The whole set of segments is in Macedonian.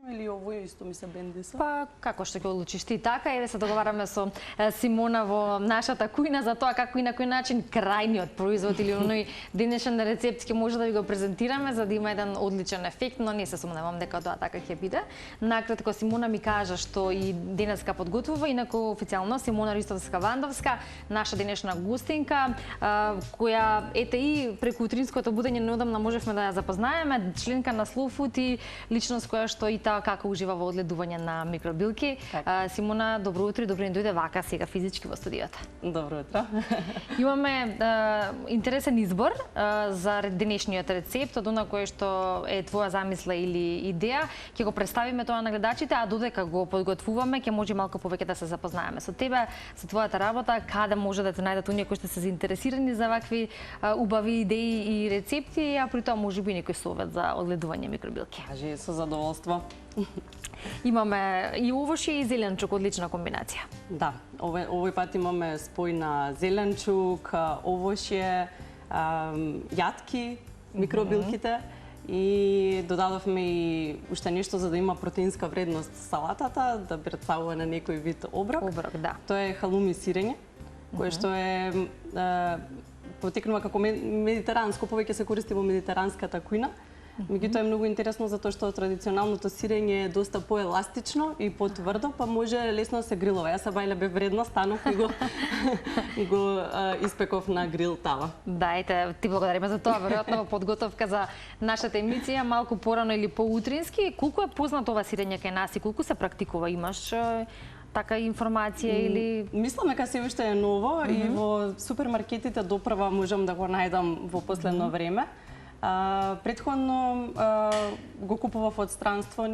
Или овој исто ми се бендиса? Па, како што ќе одлучиш ти така, еве се договараме со Симона во нашата кујна за тоа како и на кој начин крајниот производ или оној денешен рецепт ќе може да ви го презентираме за да има еден одличен ефект, но не се сомневам дека тоа така ќе биде. Накратко Симона ми кажа што и денеска подготвува, инаку официјално Симона Ристовска-Вандовска, наша денешна гостинка, која ете и преку утринското будење неодамна можевме да ја запознаеме, членка на Slow Food и личност која што и како ужива во одледување на микробилки. Симона, добро утро и добро ни дојде вака сега физички во студиото. Добро утро. Имаме интересен избор за денешниот рецепт, од она кое што е твоја замисла или идеја. Ќе го представиме тоа на гледачите, а додека го подготвуваме, ќе може малку повеќе да се запознаеме со тебе, со твојата работа, каде може да те најдат оние кои што се заинтересирани за вакви убави идеи и рецепти, а при тоа можеби некој совет за одледување микробилки. Кажи, со задоволство. Имаме и овошје и зеленчук, одлична комбинација. Да, овој пат имаме спој на зеленчук, овошје, јатки, микробилките и додадовме и уште нешто за да има протеинска вредност салатата, да представува на некој вид оброк. Оброк, да. Тоа е халуми сирење, кое што е потекнува како медитеранско, повеќе се користи во медитеранската кујна. Меѓутоа е многу интересно затоа што традиционалното сирење е доста поеластично и потврдо, па може лесно да се грилува. Јас се бајле бе вредна, станов и го испеков на грил тава. Да, ете, ти благодариме за тоа, веројатно во подготовка за нашата емисија малку порано или поутрински. Колку е познато ова сирење кај нас и колку се практикува? Имаш така информација или мислам дека се уште е ново и во супермаркетите допрва можам да го најдам во последно време. Претходно го купував од странство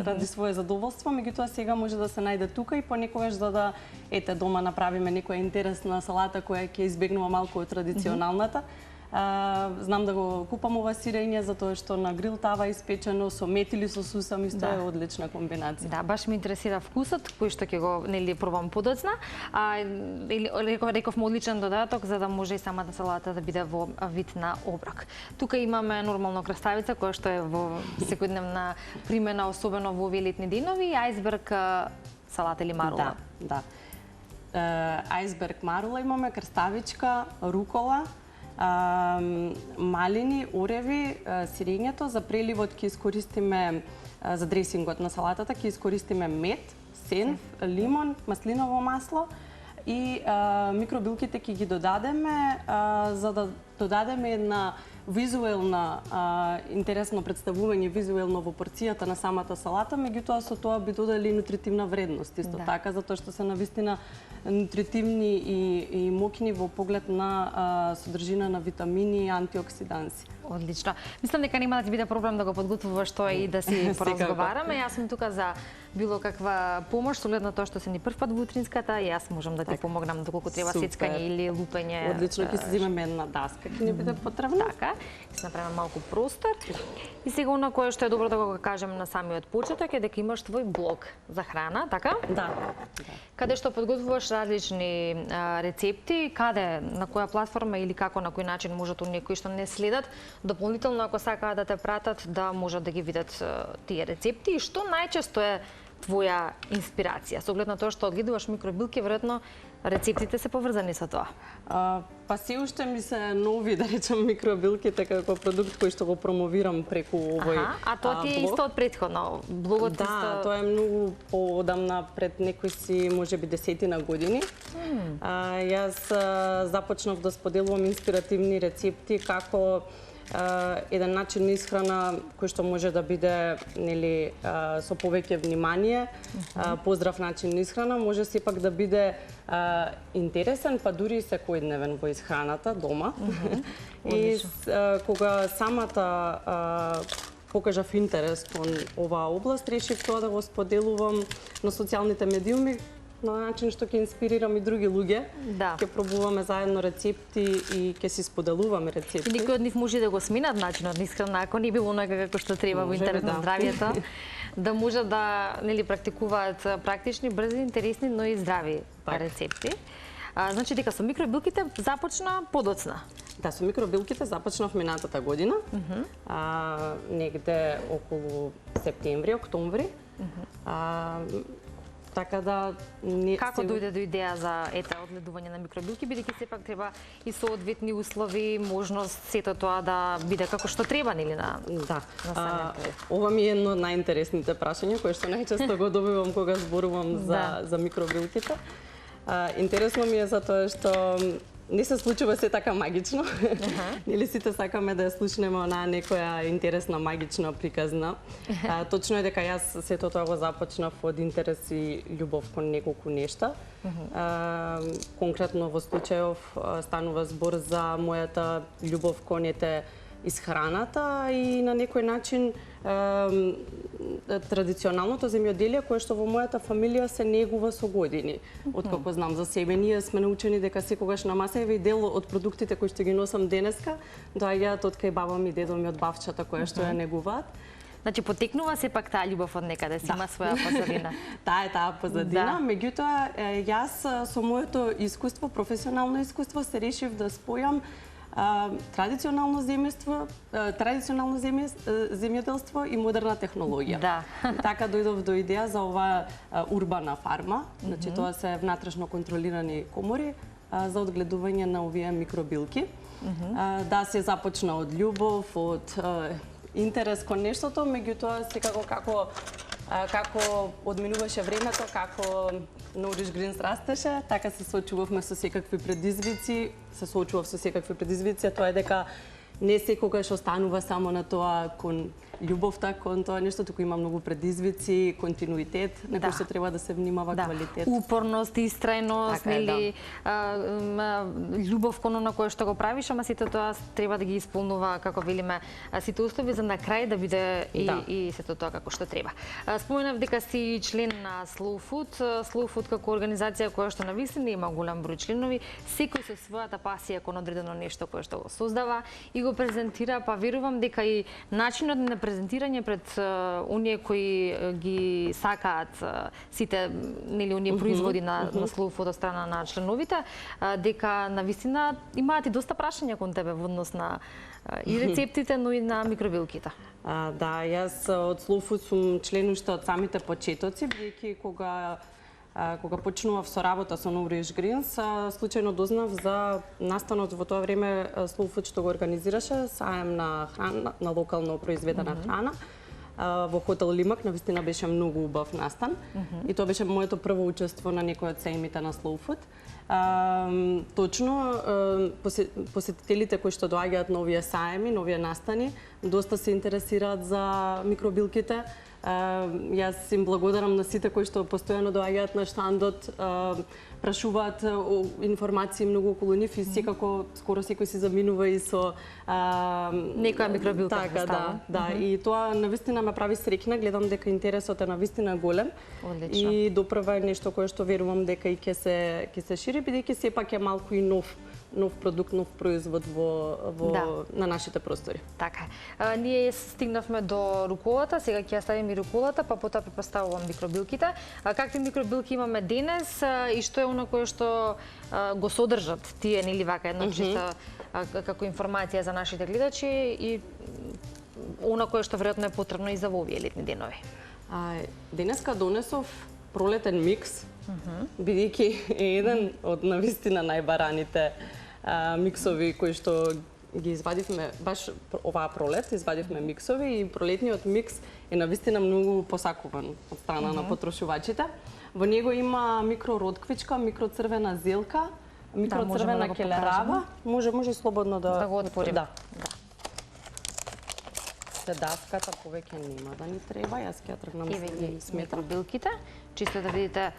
ради свое задоволство, меѓутоа сега може да се најде тука и понекогаш за да ете дома направиме некоја интересна салата која ќе избегнува малку од традиционалната. Знам да го купам ова сирење затоа што на грил тава испечено со мет или со сусам исто е одлична комбинација. Да, баш ме интересира вкусот, кој што ќе го нели пробам подоцна, рековме одличен додаток за да може и самата салата да биде во вид на оброк. Тука имаме нормално краставица која што е во секојдневна примена, особено во овие летни денови, ајсберг салата или марула. Да. Ајсберг марула имаме, краставичка, рукола, малини, ореви, сирењето. За преливот ќе искористиме, за дресингот на салатата, ќе искористиме мед, сенф, лимон, маслиново масло и микробилките ќе ги додадеме за да додадеме една визуелна, интересно представување визуелно во порцијата на самата салата, меѓутоа со тоа би додали нутритивна вредност исто така, затоа што се навистина нутритивни и мокни во поглед на содржина на витамини и антиоксиданси. Одлично. Мислам дека нема да ти биде проблем да го подготвуваш тоа и да си поразговараме. Јас сум тука за било каква помош, со оглед на тоа што се ни прв пат во утринската, и јас можам да ти помогнам доколку треба сецкање или лупење. Одлично, ќе си земеме една даска, ќе ни биде потребна. Така, ќе се направиме малку простор. И сега она кое што е добро да го кажем на самиот почеток е дека имаш твој блог за храна, така? Да. Каде што подготвуваш различни рецепти, каде, на која платформа или како, на кој начин можат оние кои што не следат дополнително ако сакаат да те пратат да можат да ги видат тие рецепти и што најчесто е твоја инспирација? Со оглед на тоа што одгледуваш микробилки, веројатно рецептите се поврзани со тоа. Па се уште ми се нови, да речем, микробилките како продукт кој што го промовирам преку овој А тоа ти е исто од претходно, блогот исто? Да, тоа е многу поодамна, пред некои си можеби 10 години. Јас започнав да споделувам инспиративни рецепти како еден начин на исхрана кој што може да биде нели со повеќе внимание, поздрав начин на исхрана, може сепак да биде интересен, па дури и секојдневен во исхраната дома. И кога самата покажав интерес кон оваа област, решив тоа да го споделувам на социјалните медиуми на начин што ќе инспирирам и други луѓе. Да. Ќе пробуваме заедно рецепти и ќе си споделуваме рецепти. И некои од нив може да го сменат начинот на исхрана, ако не било онака како што треба во интерес на здравјето, да можат да нели практикуваат практични, брзи, интересни, но и здрави рецепти. Значи дека со микробилките започна подоцна. Да, со микробилките започнав минатата година. Негде околу септември, октомври. Така да Како дојде до идеја за одледување на микробилки, бидејќи сепак треба и соодветни услови, можност сето тоа да биде како што треба, нели на ова ми е едно од најинтересните прашања кое што најчесто го добивам кога зборувам за микробилките. Интересно ми е затоа што не се случува се така магично. Нели сите сакаме да ја слушнеме онаа некоја интересна, магична приказна. Точно е дека јас сето тоа го започнав од интерес и љубов кон неколку нешта. Конкретно во случајов станува збор за мојата љубов кон исхраната и на некој начин традиционалното земјоделие кое што во мојата фамилија се негува со години. Откако знам за себе, ние сме научени дека секогаш на масајава и дел од продуктите кои што ги носам денеска доаѓаат од кај баба ми, дедо ми, од бавчата која што ја негуваат. Значи потекнува сепак таа љубов од некаде, си има своја позадина. Таа позадина, меѓутоа јас со моето искуство, професионално искуство, се решив да спојам традиционално земјоделство и модерна технологија. Така дојдов до идеја за оваа урбана фарма, значи тоа се внатрешно контролирани комори за одгледување на овие микробилки. Да, се започна од љубов, од интерес кон нештото, меѓутоа секако како одминуваше времето, како Nourish Greens растеше, така се соочувавме со секакви предизвици, тоа е дека не секогаш останува само на тоа кон љубовта кон тоа нешто, туку има многу предизвици, континуитет, на кој што треба да се внимава, квалитет. Упорност, истрајност, нели, љубов кон она кое што го правиш, ама сето тоа треба да ги исполнува, како велиме, сите услови за на крај да биде и сето тоа како што треба. Споменав дека си член на Slow Food. Slow Food како организација која што навистина има голем број членови, секој со својата пасија кон одредено нешто кое што го создава и го презентира, па верувам дека и начинот на презентирање пред оние кои ги сакаат сите, нели, оние производи на Slow Food од страна на членовите, дека навистина имаат и доста прашања кон тебе во однос на и рецептите, но и на микробилките. Да, јас од Slow Food сум член уште од самите почетоци, бидејќи кога почнував со работа со Nourish Greens, случајно дознав за настанот во тоа време Slow Food што го организираше саем на храна, на локално произведена храна во хотел Лимак. Навистина беше многу убав настан и тоа беше моето прво учество на некој од саимите на Slow Food. Точно, посетителите кои што доаѓаат на овие саеми, на овие настани, доста се интересираат за микробилките. Јас им благодарам на сите кои што постојано доаѓаат на штандот, прашуваат информации многу околу нив и секако скоро секој се заминува и со некоја микробилка. Така, и тоа навистина ме прави среќна, гледам дека интересот е навистина голем. Одлично. И допрва е нешто кое што верувам дека и ќе се шири, бидејќи сепак е малку и нов продукт, нов производ на нашите простори. Така. Ние стигнавме до руколата, сега ќе ја ставиме и руколата, па потоа представувам микробилките. Какви микробилки имаме денес и што е она кое што го содржат тие, нели, вака едно чисто како информација за нашите гледачи и она кое што веројатно е потребно и за овие летни денови. Денеска донесов пролетен микс, бидејќи е еден од навистина најбараните миксови кои што ги извадивме баш оваа пролет, извадивме миксови и пролетниот микс е навистина многу посакуван од страна на потрошувачите. Во него има микроротквичка, микроцрвена зелка, микроцрвена келерава. Може слободно да го отворим. Да. Седавката повеќе нема да ни треба, јас ќе ја тргнам с микробилките, чисто да видите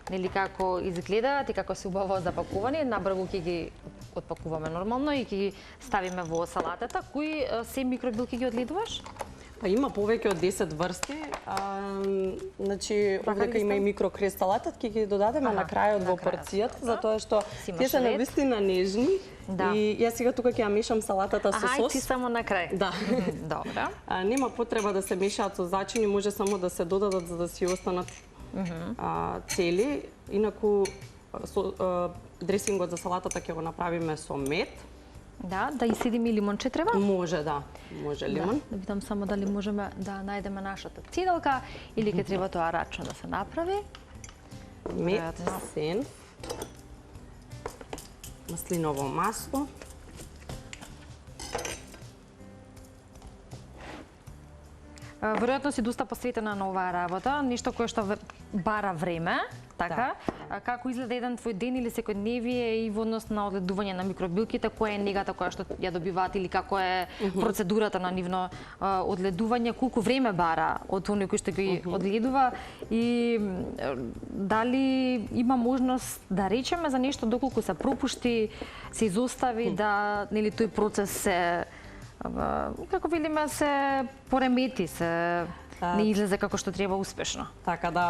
нели како изгледаат и како се убаво запакувани. Набрзо ќе ги отпакуваме нормално и ќе ги ставиме во салатата. Кои се микробилки ги одледуваш? Па има повеќе од 10 врсти. Значи, овдека има и микрокрест салатат, ќе ги додадеме на крајот во порцијата, затоа што тие се навистина нежни. И јас сега тука ќе ја мешам салатата со сос. Ти само на крај. Да. Добро. Нема потреба да се мешаат со зачини, може само да се додадат за да си останат цели. Инаку дресингот за салатата ќе го направиме со мед. Да, да иседиме лимонче треба? Може, да. Може лимон. Да видам само дали можеме да најдеме нашата цедалка или ќе треба тоа рачно да се направи. Мед, сен, маслиново масло. Веројатно си доста посветена на оваа работа, нешто кое што бара време, така? Да. Како изгледа еден твој ден или секојдневие и во однос на одледување на микробилките, која е негата која што ја добиваат или како е процедурата на нивно одледување, колку време бара од оној кој што ги одледува и дали има можност да речеме за нешто доколку се пропушти, се изостави, да нели тој процес се како видиме се поремети, се не излезе како што треба успешно. Така да,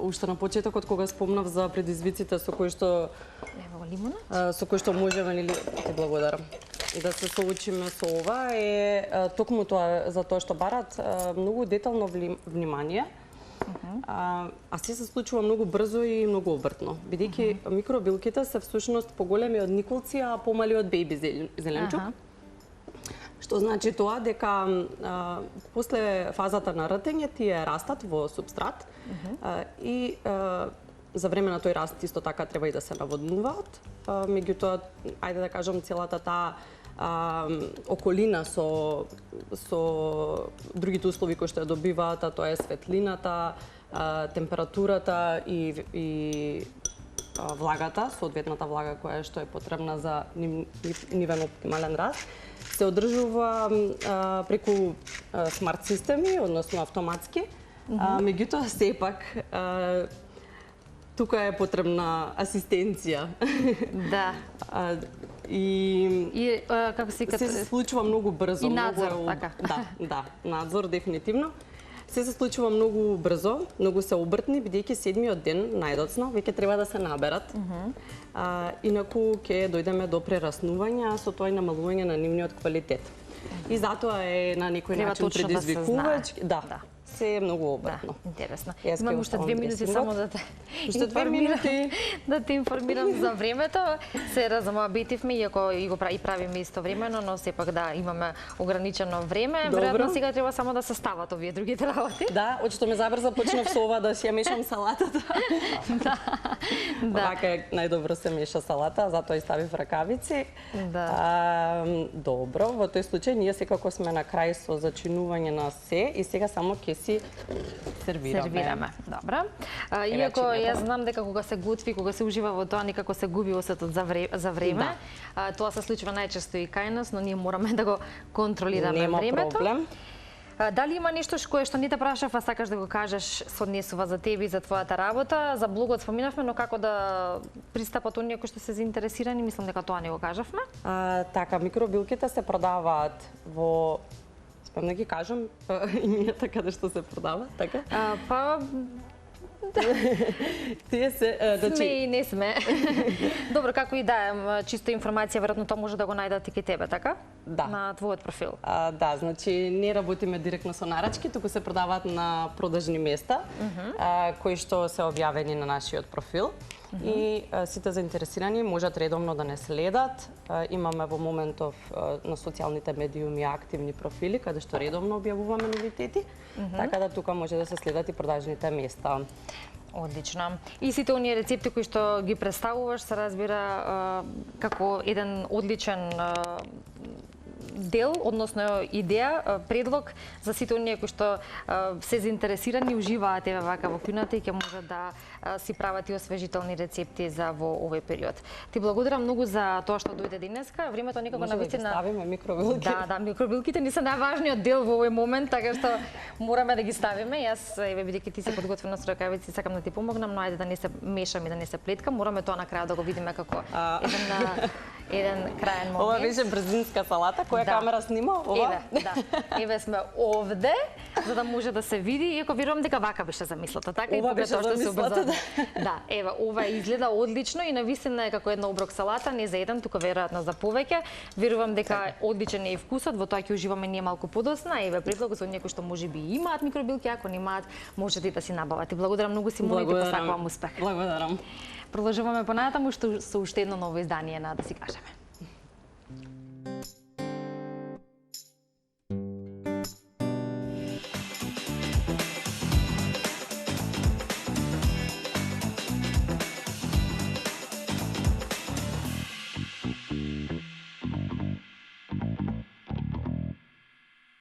уште на почетокот кога спомнав за предизвиците со кои што со кои што можеме, нели, ти благодарам, да се соочиме со ова е токму тоа за тоа што барат многу детално внимание. А се случува многу брзо и многу обртно, бидејќи микробилките се всушност поголеми од николци, а помали од бејби зеленчук. Што значи тоа дека после фазата на ртење тие растат во супстрат и за време на тој раст исто така треба и да се наводнуваат. Меѓутоа, ајде да кажам, целата таа околина со другите услови кои што ја добиваат, а тоа е светлината, температурата и влагата, соодветната влага која што е потребна за нивен оптимален раст, се одржува преку смарт системи, односно автоматски. Меѓутоа, сепак, тука е потребна асистенција. Да. И како се случува многу брзо. И надзор, така. Да, надзор дефинитивно. Се случува многу брзо, многу се обртни, бидејќи седмиот ден, најдоцна, веќе треба да се наберат. Инаку ќе дојдеме до прераснување, а со тоа и намалување на нивниот квалитет. И затоа е на некој начин предизвикувач. Да, се е многу обртно. Да, интересно. Имам уште 2 минути само да те да те информирам за времето. Се размабитивме, иако и го правиме истовремено, но сепак да имаме ограничено време. Веројатно сега треба само да се стават овие другите работи. Да, очито ме забрза, почнав со ова да си ја мешам салатата. Да. Вака е најдобро се меша салата, затоа и ставив ракавици. Да. Добро, во тој случај ние секако сме на крај со зачинување на се и сега само ќе си сервираме. Добро. Иако јас знам дека кога се готви, кога се ужива во тоа, некако се губи осетот за време. Тоа се случува најчесто и кај нас, но ние мораме да го контролираме времето. Нема проблем. Дали има нешто кое што не те прашав, а сакаш да го кажеш, се однесува за тебе и за твојата работа? За блогот споминавме, но како да пристапат оние кои што се заинтересирани, мислам дека тоа не го кажавме. Така, микробилките се продаваат во... Спрем да ги кажам имињата каде што се продава, така? Тие се, сме и не сме. Добро, како и да е, чисто информација, веројатно тоа може да го најдат и кај тебе, така? Да. На твојот профил. Да, значи не работиме директно со нарачки, туку се продаваат на продажни места, кои што се објавени на нашиот профил. И сите заинтересирани можат редовно да не следат. Имаме во моментов на социјалните медиуми активни профили, каде што редовно објавуваме новитети, така да тука може да се следат и продажните места. Одлично. И сите оние рецепти кои што ги представуваш се разбира како еден одличен дел, односно идеја, предлог за сите оние кои што се заинтересирани, уживаат еве вака во кујната и ќе можат да си прават и освежителни рецепти за во овој период. Ти благодарам многу за тоа што дојде денеска. Времето некако навистина. Да ставиме микробилки. Да, микробилките не се најважниот дел во овој момент, така што мораме да ги ставиме. Јас еве бидејќи ти се подготвена со ракавици, сакам да ти помогнам, но ајде да не се мешам и да не се плеткам. Мораме тоа на крај да го видиме како еден краен момент. Ова беше брзинска салата, која камера снима? Ова? Еве сме овде, за да може да се види, иако верувам дека вака беше замислата, така? Ова беше замислата, да. Еве, ова изгледа одлично и навистина е како една оброк салата, не за еден, туку веројатно за повеќе. Верувам дека одличен е и вкусот, во тоа ќе уживаме ние малку подоцна. Еве, предлог за некои што можеби имаат микробилки, ако немаат, можете да си набават. И благодарам многу, Симона, и ти посакувам успех. Благодарам. Продолжуваме понатаму со уште едно ново издание на Да си кажем.